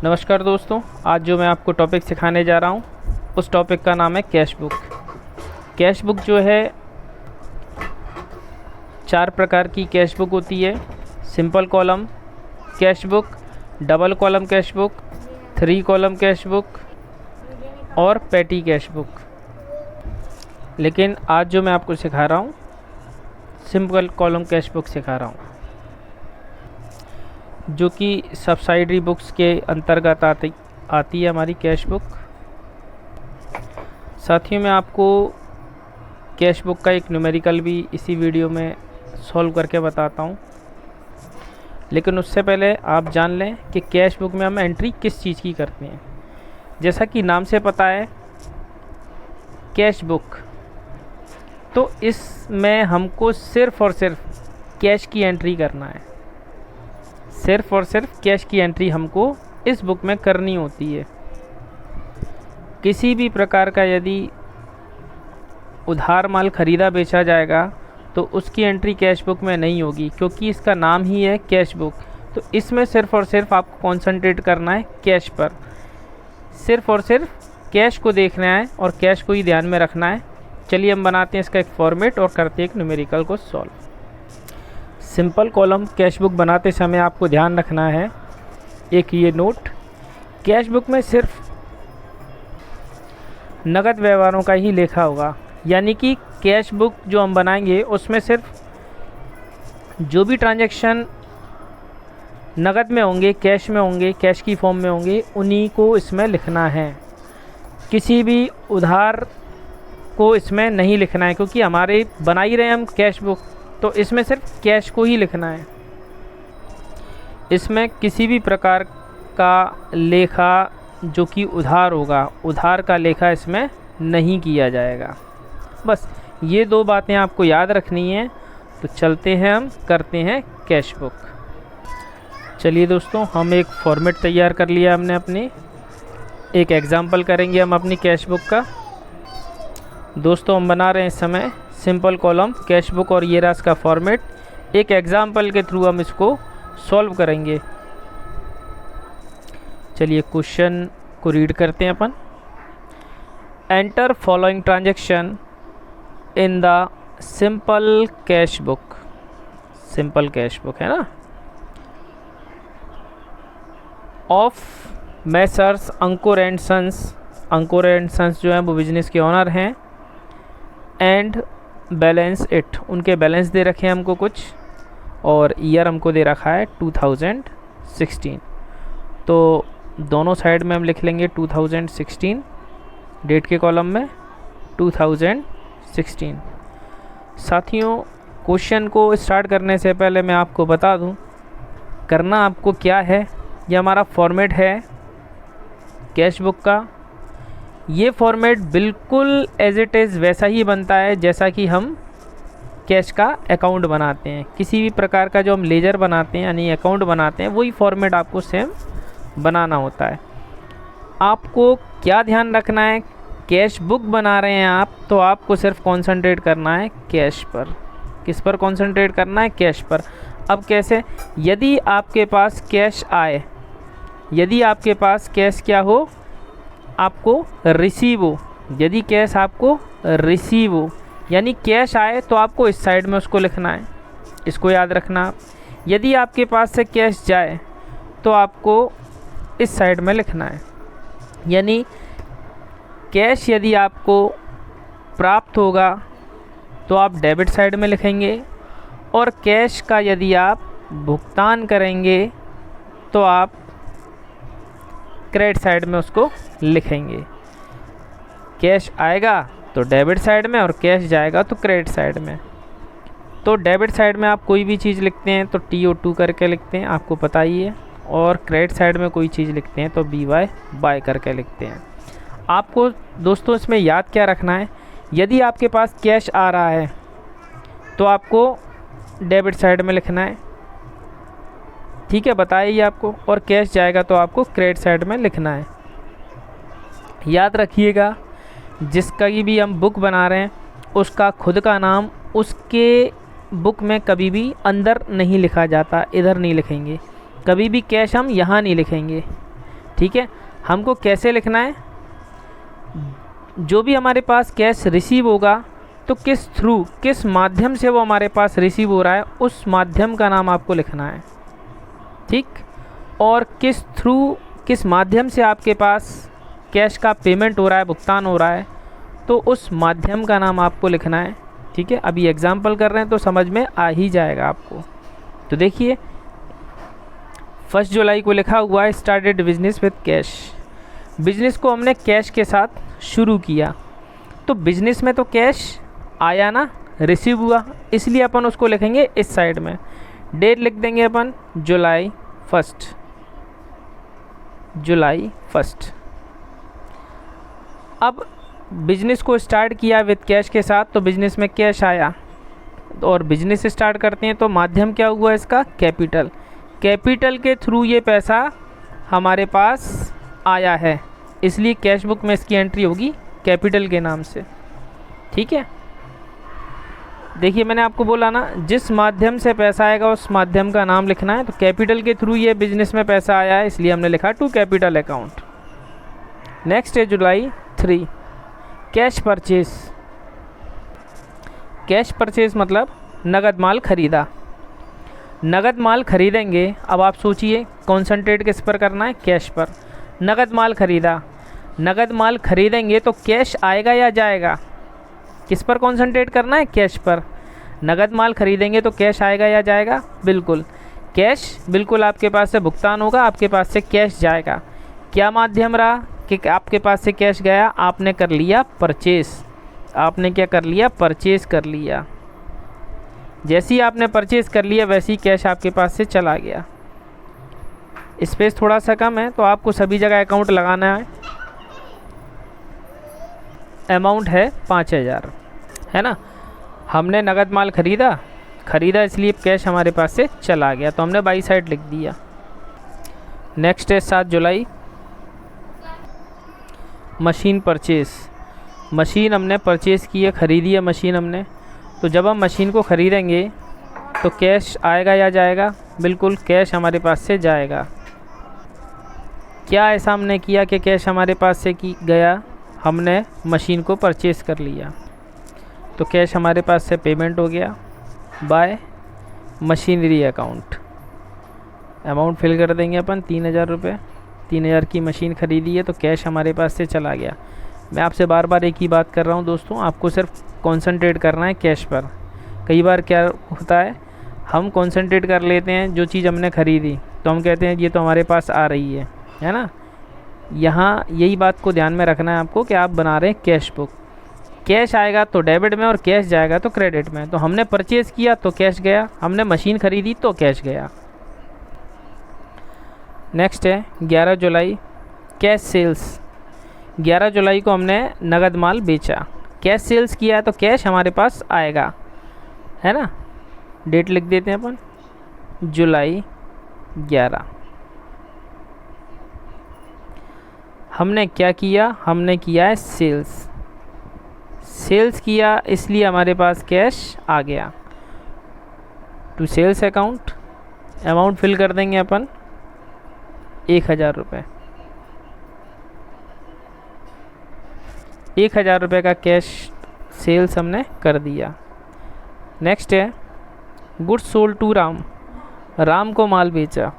नमस्कार दोस्तों, आज जो मैं आपको टॉपिक सिखाने जा रहा हूँ उस टॉपिक का नाम है कैश बुक। कैश बुक जो है 4 प्रकार की कैश बुक होती है। Simple column cash book, double column cash book, 3 column cash book और पेटी कैश बुक। लेकिन आज जो मैं आपको सिखा रहा हूँ सिंपल कॉलम कैश बुक सिखा रहा हूँ, जो कि सब्सिडरी बुक्स के अंतर्गत आती है हमारी कैश बुक। साथियों, मैं आपको कैश बुक का एक न्यूमेरिकल भी इसी वीडियो में सॉल्व करके बताता हूं। लेकिन उससे पहले आप जान लें कि कैश बुक में हम एंट्री किस चीज़ की करते हैं। जैसा कि नाम से पता है कैश बुक, तो इसमें हमको सिर्फ़ और सिर्फ कैश की एंट्री करना है। सिर्फ़ और सिर्फ कैश की एंट्री हमको इस बुक में करनी होती है। किसी भी प्रकार का यदि उधार माल ख़रीदा बेचा जाएगा तो उसकी एंट्री कैश बुक में नहीं होगी, क्योंकि इसका नाम ही है कैश बुक। तो इसमें सिर्फ़ और सिर्फ आपको कॉन्सेंट्रेट करना है कैश पर। सिर्फ़ और सिर्फ कैश को देखना है और कैश को ही ध्यान में रखना है। चलिए हम बनाते हैं इसका एक फॉर्मेट और करते हैं एक न्यूमेरिकल को solve. Simple column cash book बनाते समय आपको ध्यान रखना है एक ये नोट, कैश बुक में सिर्फ नगद व्यवहारों का ही लेखा होगा। यानी कि कैश बुक जो हम बनाएंगे उसमें सिर्फ जो भी ट्रांजैक्शन नगद में होंगे, कैश में होंगे, कैश की फॉर्म में होंगे, उन्हीं को इसमें लिखना है। किसी भी उधार को इसमें नहीं लिखना है, क्योंकि हमारे बना ही रहे हम कैश बुक, तो इसमें सिर्फ कैश को ही लिखना है। इसमें किसी भी प्रकार का लेखा जो कि उधार होगा, उधार का लेखा इसमें नहीं किया जाएगा। बस ये 2 बातें आपको याद रखनी है। तो चलते हैं, हम करते हैं कैश बुक। चलिए दोस्तों, हम एक फॉर्मेट तैयार कर लिया हमने अपनी। एक एग्ज़ाम्पल करेंगे हम अपनी कैश बुक का। दोस्तों, हम बना रहे हैं इस समय सिंपल कॉलम कैश बुक और ये रहा इसका फॉर्मेट। एक एग्जाम्पल के थ्रू हम इसको सॉल्व करेंगे। चलिए क्वेश्चन को रीड करते हैं अपन। Enter following transaction in the simple cash book. Simple cash book है ना, of messrs Ankur and sons. Ankur and sons जो है वो बिजनेस के ऑनर हैं। एंड बैलेंस इट, उनके बैलेंस दे रखे हैं हमको कुछ, और ईयर हमको दे रखा है 2016। तो दोनों साइड में हम लिख लेंगे 2016, डेट के कॉलम में 2016। साथियों, क्वेश्चन को स्टार्ट करने से पहले मैं आपको बता दूं करना आपको क्या है। ये हमारा फॉर्मेट है कैश बुक का। ये फॉर्मेट बिल्कुल एज इट इज़ वैसा ही बनता है जैसा कि हम कैश का अकाउंट बनाते हैं। किसी भी प्रकार का जो हम लेजर बनाते हैं यानी अकाउंट बनाते हैं, वही फॉर्मेट आपको सेम बनाना होता है। आपको क्या ध्यान रखना है, कैश बुक बना रहे हैं आप, तो आपको सिर्फ कंसंट्रेट करना है कैश पर। किस पर कंसंट्रेट करना है? कैश पर। अब कैसे? यदि आपके पास कैश आए, यदि आपके पास कैश क्या हो, आपको रिसीव हो। यदि कैश आपको रिसीव हो यानी कैश आए, तो आपको इस साइड में उसको लिखना है, इसको याद रखना आप। यदि आपके पास से कैश जाए तो आपको इस साइड में लिखना है। यानी कैश यदि आपको प्राप्त होगा तो आप डेबिट साइड में लिखेंगे, और कैश का यदि आप भुगतान करेंगे तो आप क्रेडिट साइड में उसको लिखेंगे। कैश आएगा तो डेबिट साइड में और कैश जाएगा तो क्रेडिट साइड में। तो डेबिट साइड में आप कोई भी चीज़ लिखते हैं तो TO2 करके लिखते हैं, आपको पता ही है। और क्रेडिट साइड में कोई चीज़ लिखते हैं तो BY बाय करके लिखते हैं। आपको दोस्तों इसमें याद क्या रखना है, यदि आपके पास कैश आ रहा है तो आपको डेबिट साइड में लिखना है, ठीक है, बताइए आपको। और कैश जाएगा तो आपको क्रेडिट साइड में लिखना है। याद रखिएगा, जिसका भी हम बुक बना रहे हैं उसका खुद का नाम उसके बुक में कभी भी अंदर नहीं लिखा जाता, इधर नहीं लिखेंगे। कभी भी कैश हम यहाँ नहीं लिखेंगे, ठीक है। हमको कैसे लिखना है, जो भी हमारे पास कैश रिसीव होगा तो किस थ्रू, किस माध्यम से वो हमारे पास रिसीव हो रहा है, उस माध्यम का नाम आपको लिखना है, ठीक। और किस थ्रू, किस माध्यम से आपके पास कैश का पेमेंट हो रहा है, भुगतान हो रहा है, तो उस माध्यम का नाम आपको लिखना है, ठीक है। अभी एग्जाम्पल कर रहे हैं तो समझ में आ ही जाएगा आपको। तो देखिए 1 जुलाई को लिखा हुआ है started business with cash. Business को हमने कैश के साथ शुरू किया, तो बिजनेस में तो कैश आया ना, रिसीव हुआ, इसलिए अपन उसको लिखेंगे इस साइड में। डेट लिख देंगे अपन जुलाई 1, जुलाई 1। अब बिजनेस को स्टार्ट किया विद कैश के साथ, तो बिजनेस में कैश आया, और बिजनेस स्टार्ट करते हैं तो माध्यम क्या हुआ इसका, कैपिटल। कैपिटल के थ्रू ये पैसा हमारे पास आया है, इसलिए कैश बुक में इसकी एंट्री होगी कैपिटल के नाम से, ठीक है। देखिए मैंने आपको बोला ना, जिस माध्यम से पैसा आएगा उस माध्यम का नाम लिखना है। तो कैपिटल के थ्रू ये बिजनेस में पैसा आया है, इसलिए हमने लिखा टू कैपिटल अकाउंट। नेक्स्ट है जुलाई 3, कैश परचेज। कैश परचेज मतलब नगद माल खरीदा। नगद माल खरीदेंगे, अब आप सोचिए कॉन्सेंट्रेट किस पर करना है, कैश पर। नगद माल खरीदा, नगद माल खरीदेंगे तो कैश आएगा या जाएगा, किस पर कॉन्सेंट्रेट करना है, कैश पर। नगद माल खरीदेंगे तो कैश आएगा या जाएगा, बिल्कुल कैश, बिल्कुल आपके पास से भुगतान होगा, आपके पास से कैश जाएगा। क्या माध्यम रहा कि आपके पास से कैश गया, आपने कर लिया परचेस। आपने क्या कर लिया, परचेस कर लिया। जैसे ही आपने परचेस कर लिया वैसे ही कैश आपके पास से चला गया। स्पेस थोड़ा सा कम है तो आपको सभी जगह अकाउंट लगाना है। अमाउंट है 5000, है ना। हमने नगद माल खरीदा इसलिए कैश हमारे पास से चला गया, तो हमने बाई साइड लिख दिया। नेक्स्ट है 7 जुलाई, मशीन परचेस। मशीन हमने परचेस की है, ख़रीदी है मशीन हमने। तो जब हम मशीन को ख़रीदेंगे तो कैश आएगा या जाएगा, बिल्कुल कैश हमारे पास से जाएगा। क्या ऐसा हमने किया कि कैश हमारे पास से गया, हमने मशीन को परचेस कर लिया, तो कैश हमारे पास से पेमेंट हो गया by machinery account. Amount fill कर देंगे अपन 3000 रुपये। 3000 की मशीन ख़रीदी है तो कैश हमारे पास से चला गया। मैं आपसे बार बार एक ही बात कर रहा हूँ दोस्तों, आपको सिर्फ कंसंट्रेट करना है कैश पर। कई बार क्या होता है, हम कंसंट्रेट कर लेते हैं जो चीज़ हमने ख़रीदी, तो हम कहते हैं ये तो हमारे पास आ रही है ना। यहाँ यही बात को ध्यान में रखना है आपको कि आप बना रहे हैं कैश बुक। कैश आएगा तो डेबिट में और कैश जाएगा तो क्रेडिट में। तो हमने परचेज़ किया तो कैश गया, हमने मशीन ख़रीदी तो कैश गया। नेक्स्ट है 11 जुलाई, कैश सेल्स। 11 जुलाई को हमने नगद माल बेचा, कैश सेल्स किया है तो कैश हमारे पास आएगा, है ना। डेट लिख देते हैं अपन जुलाई 11। हमने क्या किया, हमने किया है सेल्स। सेल्स किया इसलिए हमारे पास कैश आ गया। To sales account, amount fill कर देंगे अपन 1000 रुपये। 1000 रुपये का कैश सेल्स हमने कर दिया। नेक्स्ट है goods sold to Ram. Ram को माल बेचा।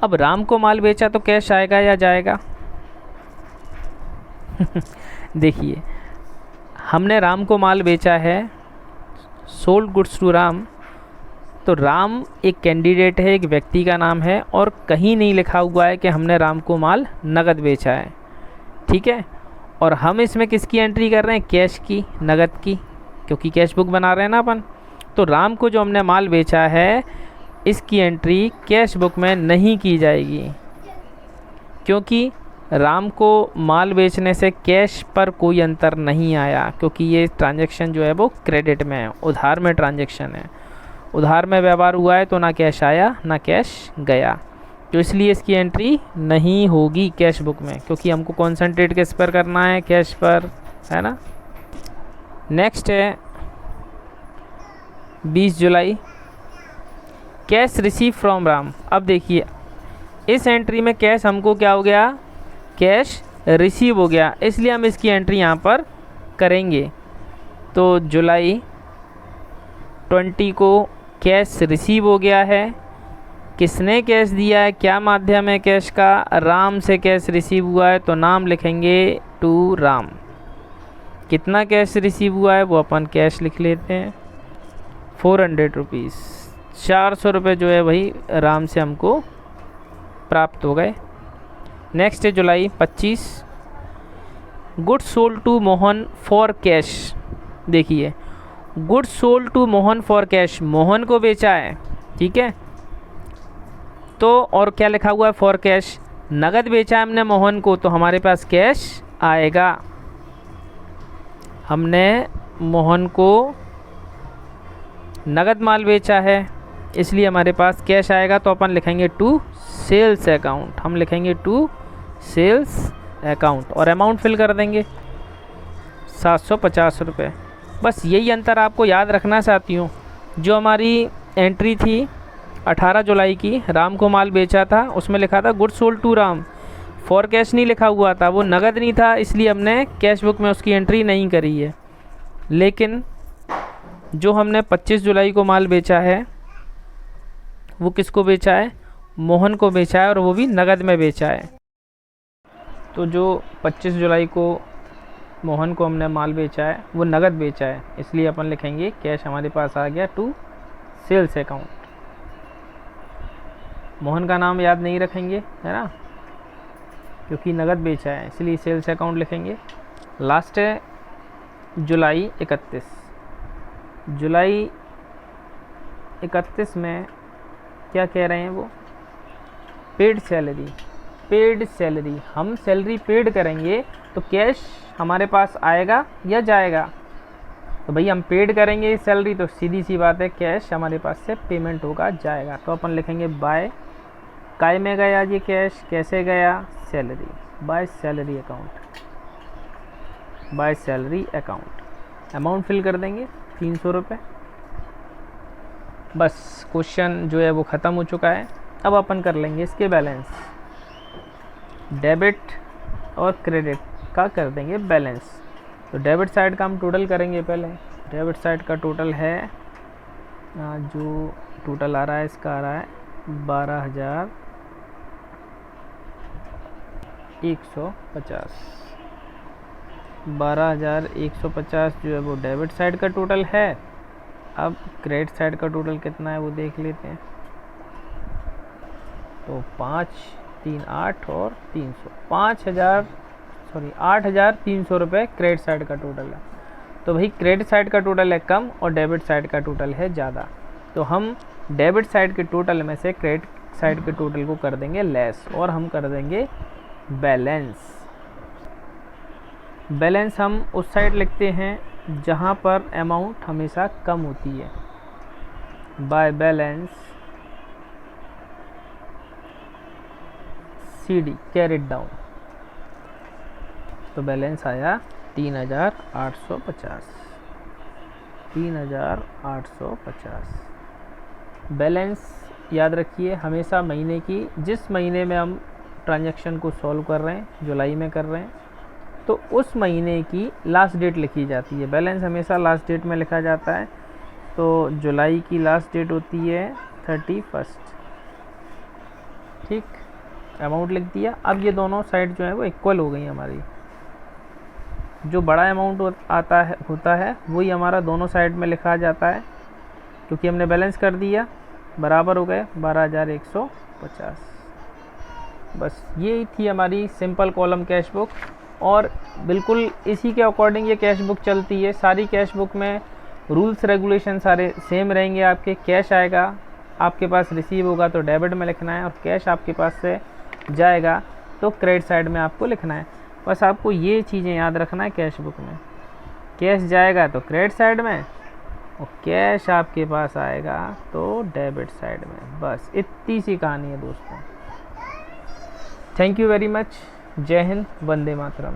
अब राम को माल बेचा तो कैश आएगा या जाएगा देखिए हमने राम को माल बेचा है, सोल्ड गुड्स टू राम। तो राम एक कैंडिडेट है, एक व्यक्ति का नाम है, और कहीं नहीं लिखा हुआ है कि हमने राम को माल नगद बेचा है, ठीक है। और हम इसमें किसकी एंट्री कर रहे हैं, कैश की, नगद की, क्योंकि कैश बुक बना रहे हैं ना अपन। तो राम को जो हमने माल बेचा है इसकी एंट्री कैश बुक में नहीं की जाएगी, क्योंकि राम को माल बेचने से कैश पर कोई अंतर नहीं आया, क्योंकि ये ट्रांजैक्शन जो है वो क्रेडिट में है, उधार में ट्रांजैक्शन है। उधार में व्यवहार हुआ है तो ना कैश आया ना कैश गया, तो इसलिए इसकी एंट्री नहीं होगी कैश बुक में, क्योंकि हमको कॉन्सेंट्रेट किस पर करना है, कैश पर, है ना। नेक्स्ट है 20 जुलाई, कैश रिसीव फ्रॉम राम। अब देखिए इस एंट्री में कैश हमको क्या हो गया, कैश रिसीव हो गया, इसलिए हम इसकी एंट्री यहाँ पर करेंगे। तो जुलाई 20 को कैश रिसीव हो गया है। किसने कैश दिया है, क्या माध्यम है कैश का, राम से कैश रिसीव हुआ है, तो नाम लिखेंगे टू राम। कितना कैश रिसीव हुआ है वो अपन कैश लिख लेते हैं, 400 रुपीज़, 400 रुपये जो है वही राम से हमको प्राप्त हो गए। नेक्स्ट है जुलाई 25, goods sold to Mohan for cash. देखिए goods sold to Mohan for cash, Mohan को बेचा है, ठीक है। तो और क्या लिखा हुआ है, फॉर कैश, नगद बेचा है हमने मोहन को, तो हमारे पास कैश आएगा। हमने मोहन को नगद माल बेचा है इसलिए हमारे पास कैश आएगा, तो अपन लिखेंगे टू सेल्स अकाउंट, हम लिखेंगे टू सेल्स अकाउंट और अमाउंट फिल कर देंगे 750 रुपये। बस यही अंतर आपको याद रखना चाहती हूँ। जो हमारी एंट्री थी 18 जुलाई की, राम को माल बेचा था, उसमें लिखा था goods sold to Ram, for cash नहीं लिखा हुआ था, वो नगद नहीं था, इसलिए हमने कैश बुक में उसकी एंट्री नहीं करी है। लेकिन जो हमने 25 जुलाई को माल बेचा है वो किसको बेचा है, मोहन को बेचा है, और वो भी नगद में बेचा है। तो जो 25 जुलाई को मोहन को हमने माल बेचा है वो नगद बेचा है, इसलिए अपन लिखेंगे कैश हमारे पास आ गया टू सेल्स अकाउंट। मोहन का नाम याद नहीं रखेंगे, है ना, क्योंकि नगद बेचा है, इसलिए सेल्स अकाउंट लिखेंगे। लास्ट है जुलाई 31। जुलाई 31 में क्या कह रहे हैं वो, पेड सैलरी, पेड सैलरी, हम सैलरी पेड करेंगे तो कैश हमारे पास आएगा या जाएगा। तो भाई हम पेड करेंगे सैलरी तो सीधी सी बात है कैश हमारे पास से पेमेंट होगा, जाएगा। तो अपन लिखेंगे बाय, काय में गया ये कैश, कैसे गया, salary, by salary account, by salary account. Amount fill कर देंगे 300 रुपये। बस क्वेश्चन जो है वो ख़त्म हो चुका है। अब अपन कर लेंगे इसके बैलेंस, डेबिट और क्रेडिट का कर देंगे बैलेंस। तो डेबिट साइड का हम टोटल करेंगे पहले। डेबिट साइड का टोटल है, जो टोटल आ रहा है इसका आ रहा है 12,150, 12,150 जो है वो डेबिट साइड का टोटल है। अब क्रेडिट साइड का टोटल कितना है वो देख लेते हैं। तो 5, 3, 8 और 300, 8,300 रुपये क्रेडिट साइड का टोटल है। तो भाई क्रेडिट साइड का टोटल है कम और डेबिट साइड का टोटल है ज़्यादा, तो हम डेबिट साइड के टोटल में से क्रेडिट साइड के टोटल को कर देंगे लेस और हम कर देंगे बैलेंस। बैलेंस हम उस साइड लिखते हैं जहाँ पर अमाउंट हमेशा कम होती है, by balance CD carried down. तो बैलेंस आया 3,850, 3,850। बैलेंस याद रखिए हमेशा महीने की, जिस महीने में हम ट्रांजैक्शन को सॉल्व कर रहे हैं, जुलाई में कर रहे हैं, तो उस महीने की लास्ट डेट लिखी जाती है। बैलेंस हमेशा लास्ट डेट में लिखा जाता है। तो जुलाई की लास्ट डेट होती है 31, ठीक, अमाउंट लिख दिया। अब ये दोनों साइड जो है वो इक्वल हो गई हमारी। जो बड़ा अमाउंट आता है होता है वही हमारा दोनों साइड में लिखा जाता है, क्योंकि हमने बैलेंस कर दिया, बराबर हो गए 12,150। बस ये थी हमारी सिंपल कॉलम कैश बुक, और बिल्कुल इसी के अकॉर्डिंग ये कैश बुक चलती है। सारी कैश बुक में रूल्स रेगुलेशन सारे सेम रहेंगे आपके। कैश आएगा आपके पास, रिसीव होगा तो डेबिट में लिखना है, और कैश आपके पास से जाएगा तो क्रेडिट साइड में आपको लिखना है। बस आपको ये चीज़ें याद रखना है कैश बुक में, कैश जाएगा तो क्रेडिट साइड में और कैश आपके पास आएगा तो डेबिट साइड में। बस इतनी सी कहानी है दोस्तों। Thank you very much. जय हिंद, वंदे मातरम।